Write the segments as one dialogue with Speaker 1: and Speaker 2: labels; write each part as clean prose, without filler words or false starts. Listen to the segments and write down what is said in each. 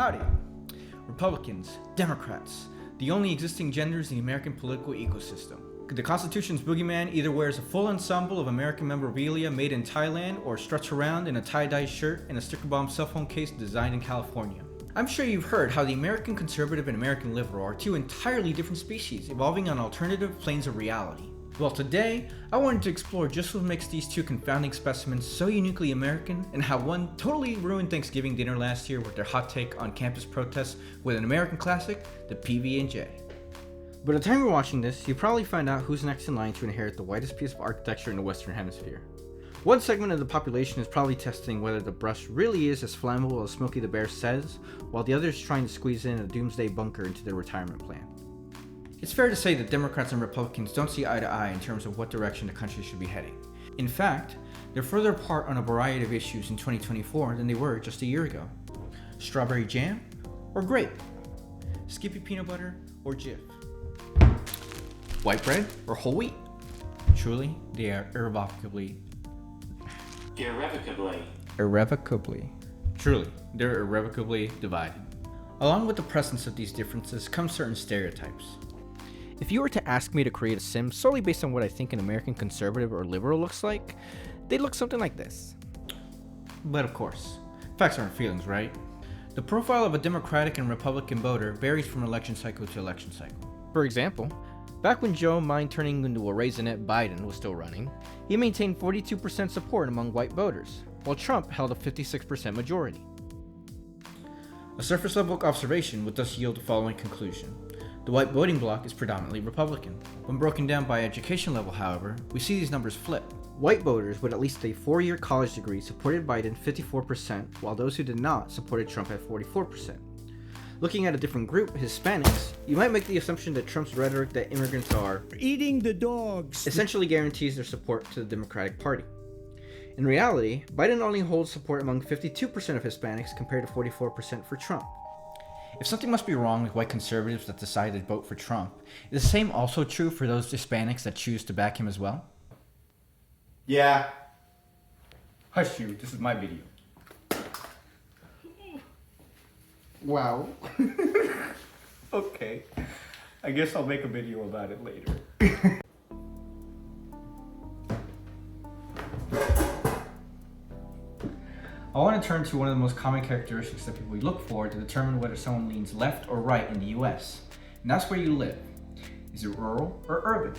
Speaker 1: Howdy. Republicans, Democrats, the only existing genders in the American political ecosystem. The Constitution's boogeyman either wears a full ensemble of American memorabilia made in Thailand or struts around in a tie-dye shirt and a sticker bomb cell phone case designed in California. I'm sure you've heard how the American conservative and American liberal are two entirely different species evolving on alternative planes of reality. Well, today, I wanted to explore just what makes these two confounding specimens so uniquely American and how one totally ruined Thanksgiving dinner last year with their hot take on campus protests with an American classic, the PB&J. By the time you're watching this, you probably find out who's next in line to inherit the whitest piece of architecture in the Western Hemisphere. One segment of the population is probably testing whether the brush really is as flammable as Smokey the Bear says, while the other is trying to squeeze in a doomsday bunker into their retirement plan. It's fair to say that Democrats and Republicans don't see eye to eye in terms of what direction the country should be heading. In fact, they're further apart on a variety of issues in 2024 than they were just a year ago. Strawberry jam or grape? Skippy peanut butter or Jif? White bread or whole wheat? Truly, they are irrevocably. Truly, they're irrevocably divided. Along with the presence of these differences come certain stereotypes. If you were to ask me to create a sim solely based on what I think an American conservative or liberal looks like, they'd look something like this. But of course, facts aren't feelings, right? The profile of a Democratic and Republican voter varies from election cycle to election cycle. For example, back when Joe mind turning into a raisinette Biden was still running, he maintained 42% support among white voters, while Trump held a 56% majority. A surface-level observation would thus yield the following conclusion. The white voting bloc is predominantly Republican. When broken down by education level, however, we see these numbers flip. White voters with at least a 4-year college degree supported Biden 54%, while those who did not supported Trump at 44%. Looking at a different group, Hispanics, you might make the assumption that Trump's rhetoric that immigrants are
Speaker 2: eating the dogs
Speaker 1: essentially guarantees their support to the Democratic Party. In reality, Biden only holds support among 52% of Hispanics compared to 44% for Trump. If something must be wrong with white conservatives that decide to vote for Trump, is the same also true for those Hispanics that choose to back him as well?
Speaker 3: Yeah.
Speaker 1: Hush you, this is my video.
Speaker 3: Wow.
Speaker 1: Okay, I guess I'll make a video about it later. I want to turn to one of the most common characteristics that people look for to determine whether someone leans left or right in the US, and that's where you live. Is it rural or urban?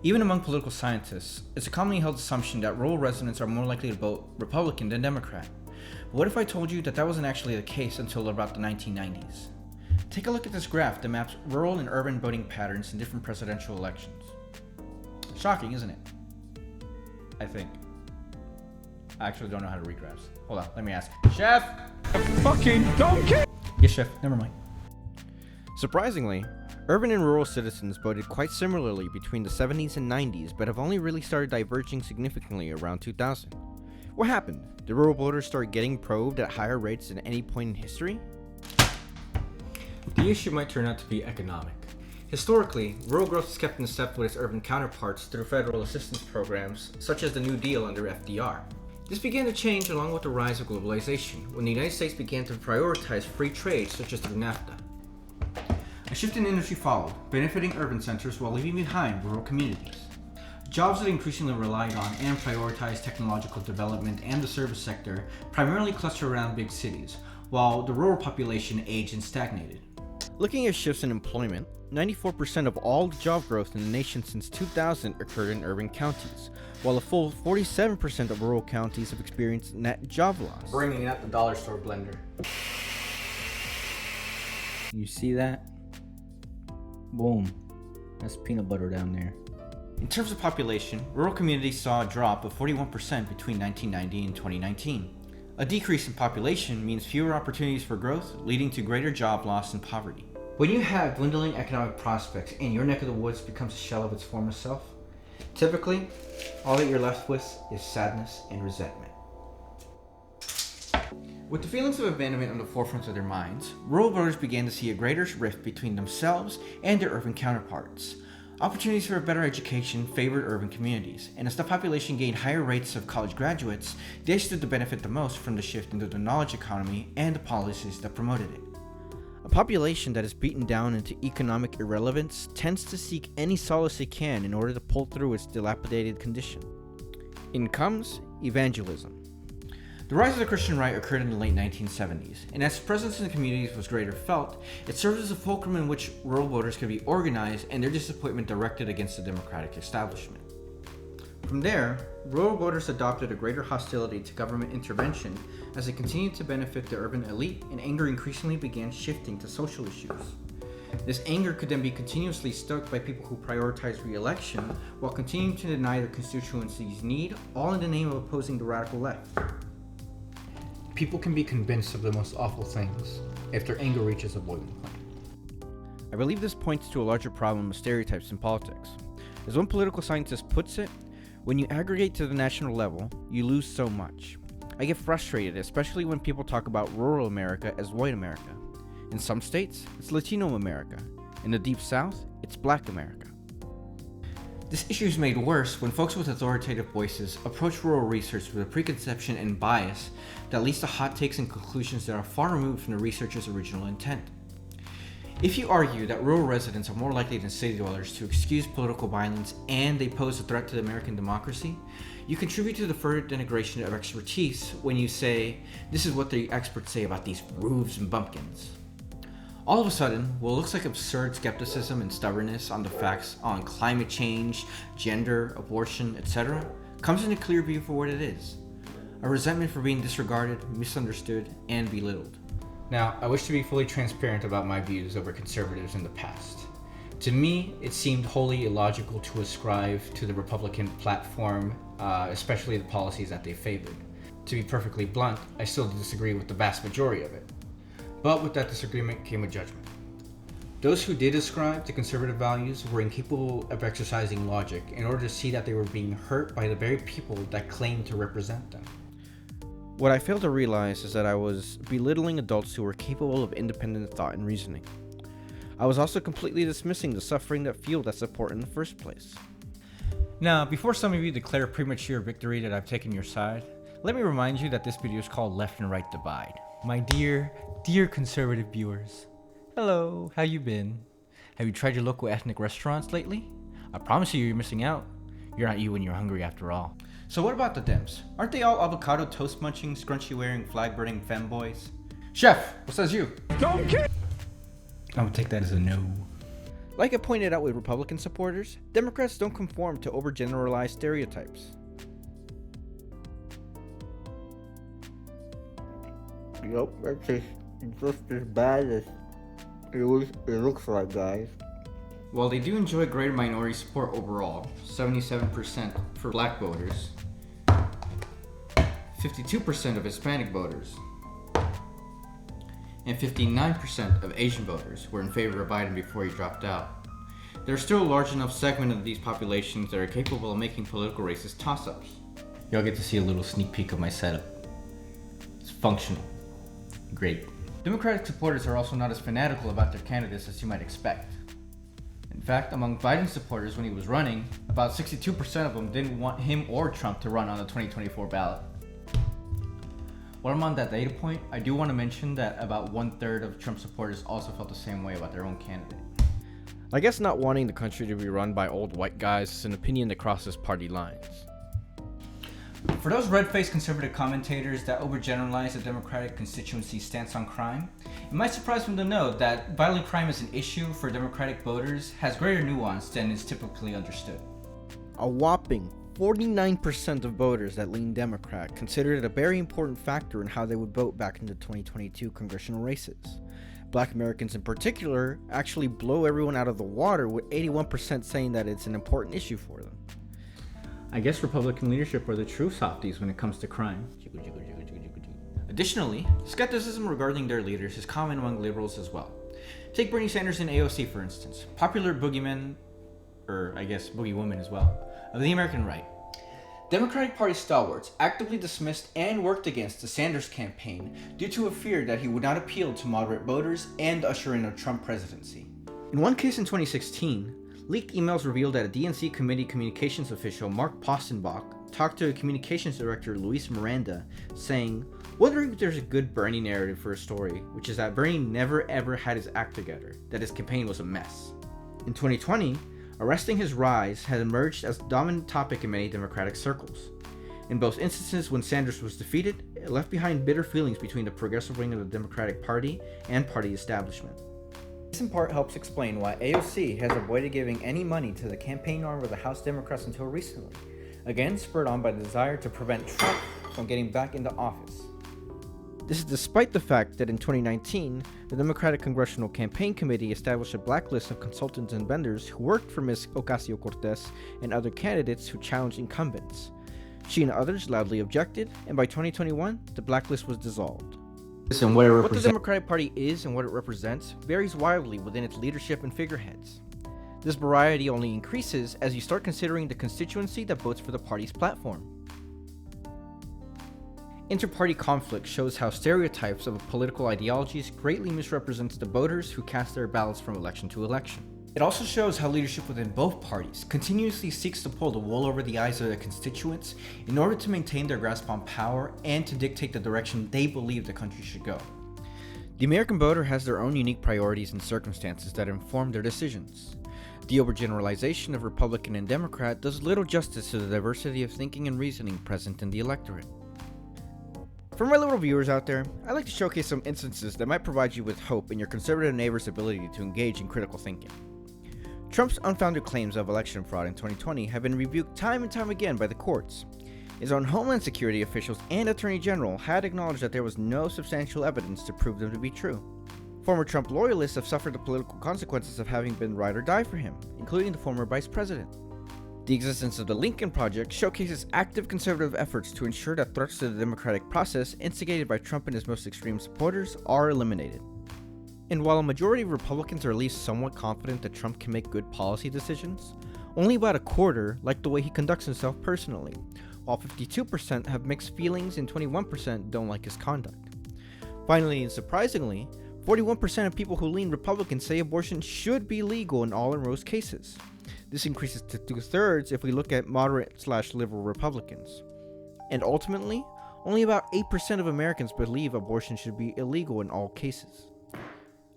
Speaker 1: Even among political scientists, it's a commonly held assumption that rural residents are more likely to vote Republican than Democrat. But what if I told you that that wasn't actually the case until about the 1990s? Take a look at this graph that maps rural and urban voting patterns in different presidential elections. Shocking, isn't it? I think. I actually don't know how to read graphs. Hold on, let me ask. Chef!
Speaker 2: fucking donkey.
Speaker 1: Yes, chef, never mind.
Speaker 4: Surprisingly, urban and rural citizens voted quite similarly between the 70s and 90s, but have only really started diverging significantly around 2000. What happened? Did rural voters start getting probed at higher rates than any point in history?
Speaker 1: The issue might turn out to be economic. Historically, rural growth is kept in step with its urban counterparts through federal assistance programs, such as the New Deal under FDR. This began to change along with the rise of globalization, when the United States began to prioritize free trade, such as through NAFTA. A shift in industry followed, benefiting urban centers while leaving behind rural communities. Jobs that increasingly relied on and prioritized technological development and the service sector primarily cluster around big cities, while the rural population aged and stagnated.
Speaker 4: Looking at shifts in employment, 94% of all job growth in the nation since 2000 occurred in urban counties, while a full 47% of rural counties have experienced net job loss.
Speaker 1: Bringing out the dollar store blender. You see that? Boom. That's peanut butter down there. In terms of population, rural communities saw a drop of 41% between 1990 and 2019. A decrease in population means fewer opportunities for growth, leading to greater job loss and poverty. When you have dwindling economic prospects and your neck of the woods becomes a shell of its former self, typically, all that you're left with is sadness and resentment. With the feelings of abandonment on the forefront of their minds, rural voters began to see a greater rift between themselves and their urban counterparts. Opportunities for a better education favored urban communities, and as the population gained higher rates of college graduates, they stood to benefit the most from the shift into the knowledge economy and the policies that promoted it.
Speaker 4: A population that is beaten down into economic irrelevance tends to seek any solace it can in order to pull through its dilapidated condition. In comes evangelism.
Speaker 1: The rise of the Christian right occurred in the late 1970s, and as its presence in the communities was greater felt, it served as a fulcrum in which rural voters could be organized and their disappointment directed against the Democratic establishment. From there, rural voters adopted a greater hostility to government intervention as it continued to benefit the urban elite, and anger increasingly began shifting to social issues. This anger could then be continuously stoked by people who prioritize re-election while continuing to deny their constituencies' need, all in the name of opposing the radical left. People can be convinced of the most awful things if their anger reaches a boiling point.
Speaker 4: I believe this points to a larger problem of stereotypes in politics. As one political scientist puts it, when you aggregate to the national level, you lose so much. I get frustrated, especially when people talk about rural America as white America. In some states, it's Latino America. In the Deep South, it's Black America.
Speaker 1: This issue is made worse when folks with authoritative voices approach rural research with a preconception and bias that leads to hot takes and conclusions that are far removed from the researcher's original intent. If you argue that rural residents are more likely than city dwellers to excuse political violence and they pose a threat to American democracy, you contribute to the further denigration of expertise when you say, this is what the experts say about these roofs and bumpkins. All of a sudden, what looks like absurd skepticism and stubbornness on the facts on climate change, gender, abortion, etc., comes into clear view for what it is: a resentment for being disregarded, misunderstood, and belittled. Now, I wish to be fully transparent about my views over conservatives in the past. To me, it seemed wholly illogical to ascribe to the Republican platform, especially the policies that they favored. To be perfectly blunt, I still disagree with the vast majority of it. But with that disagreement came a judgment. Those who did ascribe to conservative values were incapable of exercising logic in order to see that they were being hurt by the very people that claimed to represent them.
Speaker 4: What I failed to realize is that I was belittling adults who were capable of independent thought and reasoning. I was also completely dismissing the suffering that fueled that support in the first place.
Speaker 1: Now, before some of you declare premature victory that I've taken your side, let me remind you that this video is called Left and Right Divide. My dear conservative viewers, hello, how you been? Have you tried your local ethnic restaurants lately? I promise you, you're missing out. You're not you when you're hungry after all. So what about the Dems? Aren't they all avocado toast munching, scrunchy wearing, flag burning femboys? Chef, what says you?
Speaker 2: Don't care.
Speaker 1: I would take that as a no.
Speaker 4: Like I pointed out with Republican supporters, Democrats don't conform to overgeneralized stereotypes.
Speaker 5: Yep, that's just as bad as it looks like, guys.
Speaker 1: While they do enjoy greater minority support overall, 77% for black voters, 52% of Hispanic voters, and 59% of Asian voters were in favor of Biden before he dropped out, there's still a large enough segment of these populations that are capable of making political racist toss-ups. Y'all get to see a little sneak peek of my setup. It's functional. Great. Democratic supporters are also not as fanatical about their candidates as you might expect. In fact, among Biden's supporters when he was running, about 62% of them didn't want him or Trump to run on the 2024 ballot. While I'm on that data point, I do want to mention that about 1/3 of Trump supporters also felt the same way about their own candidate.
Speaker 4: I guess not wanting the country to be run by old white guys is an opinion that crosses party lines.
Speaker 1: For those red-faced conservative commentators that overgeneralize the Democratic constituency's stance on crime, it might surprise them to know that violent crime as an issue for Democratic voters has greater nuance than is typically understood.
Speaker 4: A whopping 49% of voters that lean Democrat considered it a very important factor in how they would vote back in the 2022 congressional races. Black Americans in particular actually blow everyone out of the water, with 81% saying that it's an important issue for them.
Speaker 1: I guess Republican leadership are the true softies when it comes to crime. Additionally, skepticism regarding their leaders is common among liberals as well. Take Bernie Sanders and AOC for instance, popular boogeymen, or I guess boogeywomen as well, of the American right. Democratic Party stalwarts actively dismissed and worked against the Sanders campaign due to a fear that he would not appeal to moderate voters and usher in a Trump presidency. In one case in 2016, leaked emails revealed that a DNC committee communications official, Mark Postenbach, talked to a communications director, Luis Miranda, saying, wondering if there's a good Bernie narrative for a story, which is that Bernie never ever had his act together, that his campaign was a mess. In 2020, arresting his rise had emerged as a dominant topic in many Democratic circles. In both instances when Sanders was defeated, it left behind bitter feelings between the progressive wing of the Democratic Party and party establishment. This in part helps explain why AOC has avoided giving any money to the campaign arm of the House Democrats until recently, again spurred on by the desire to prevent Trump from getting back into office. This is despite the fact that in 2019, the Democratic Congressional Campaign Committee established a blacklist of consultants and vendors who worked for Ms. Ocasio-Cortez and other candidates who challenged incumbents. She and others loudly objected, and by 2021, the blacklist was dissolved. What the Democratic Party is and what it represents varies wildly within its leadership and figureheads. This variety only increases as you start considering the constituency that votes for the party's platform. Inter-party conflict shows how stereotypes of political ideologies greatly misrepresents the voters who cast their ballots from election to election. It also shows how leadership within both parties continuously seeks to pull the wool over the eyes of their constituents in order to maintain their grasp on power and to dictate the direction they believe the country should go. The American voter has their own unique priorities and circumstances that inform their decisions. The overgeneralization of Republican and Democrat does little justice to the diversity of thinking and reasoning present in the electorate. For my liberal viewers out there, I'd like to showcase some instances that might provide you with hope in your conservative neighbor's ability to engage in critical thinking. Trump's unfounded claims of election fraud in 2020 have been rebuked time and time again by the courts. His own Homeland Security officials and Attorney General had acknowledged that there was no substantial evidence to prove them to be true. Former Trump loyalists have suffered the political consequences of having been ride or die for him, including the former vice president. The existence of the Lincoln Project showcases active conservative efforts to ensure that threats to the democratic process instigated by Trump and his most extreme supporters are eliminated. And while a majority of Republicans are at least somewhat confident that Trump can make good policy decisions, only about a quarter like the way he conducts himself personally, while 52% have mixed feelings and 21% don't like his conduct. Finally and surprisingly, 41% of people who lean Republican say abortion should be legal in all enrosed cases. This increases to 2/3 if we look at moderate/liberal Republicans. And ultimately, only about 8% of Americans believe abortion should be illegal in all cases.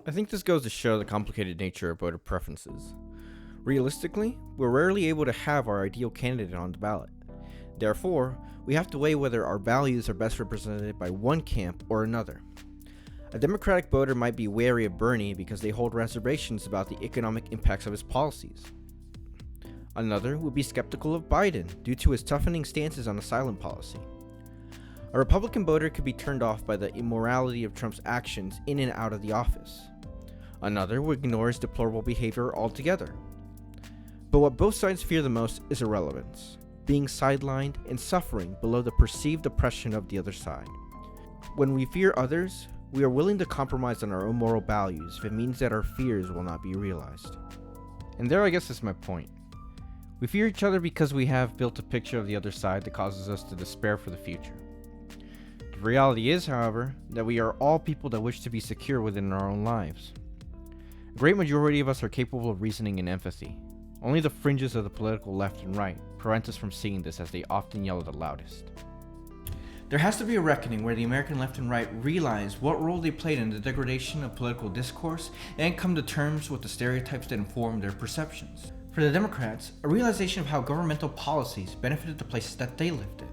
Speaker 1: I think this goes to show the complicated nature of voter preferences. Realistically, we're rarely able to have our ideal candidate on the ballot. Therefore, we have to weigh whether our values are best represented by one camp or another. A Democratic voter might be wary of Bernie because they hold reservations about the economic impacts of his policies. Another would be skeptical of Biden due to his toughening stances on asylum policy. A Republican voter could be turned off by the immorality of Trump's actions in and out of the office. Another would ignore his deplorable behavior altogether. But what both sides fear the most is irrelevance, being sidelined and suffering below the perceived oppression of the other side. When we fear others, we are willing to compromise on our own moral values if it means that our fears will not be realized. And there I guess is my point. We fear each other because we have built a picture of the other side that causes us to despair for the future. The reality is, however, that we are all people that wish to be secure within our own lives. A great majority of us are capable of reasoning and empathy. Only the fringes of the political left and right prevent us from seeing this, as they often yell the loudest. There has to be a reckoning where the American left and right realize what role they played in the degradation of political discourse and come to terms with the stereotypes that inform their perceptions. For the Democrats, a realization of how governmental policies benefited the places that they lived in,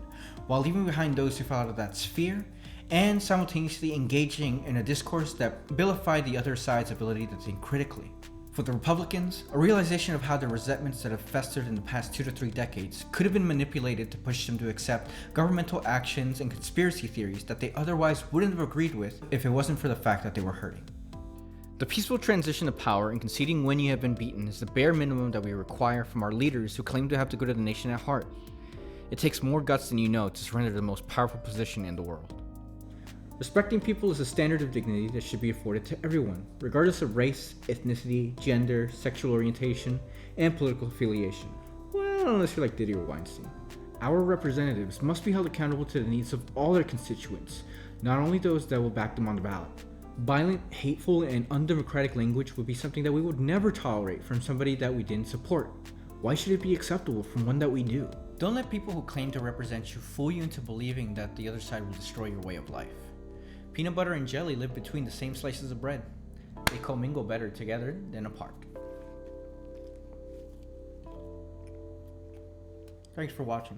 Speaker 1: while leaving behind those who fell out of that sphere, and simultaneously engaging in a discourse that vilified the other side's ability to think critically. For the Republicans, a realization of how the resentments that have festered in the past 2 to 3 decades could have been manipulated to push them to accept governmental actions and conspiracy theories that they otherwise wouldn't have agreed with if it wasn't for the fact that they were hurting. The peaceful transition of power and conceding when you have been beaten is the bare minimum that we require from our leaders who claim to have the good of the nation at heart. It takes more guts than you know to surrender the most powerful position in the world. Respecting people is a standard of dignity that should be afforded to everyone, regardless of race, ethnicity, gender, sexual orientation, and political affiliation. Well, unless you're like Diddy or Weinstein. Our representatives must be held accountable to the needs of all their constituents, not only those that will back them on the ballot. Violent, hateful, and undemocratic language would be something that we would never tolerate from somebody that we didn't support. Why should it be acceptable from one that we do? Don't let people who claim to represent you fool you into believing that the other side will destroy your way of life. Peanut butter and jelly live between the same slices of bread. They commingle better together than apart. Thanks for watching.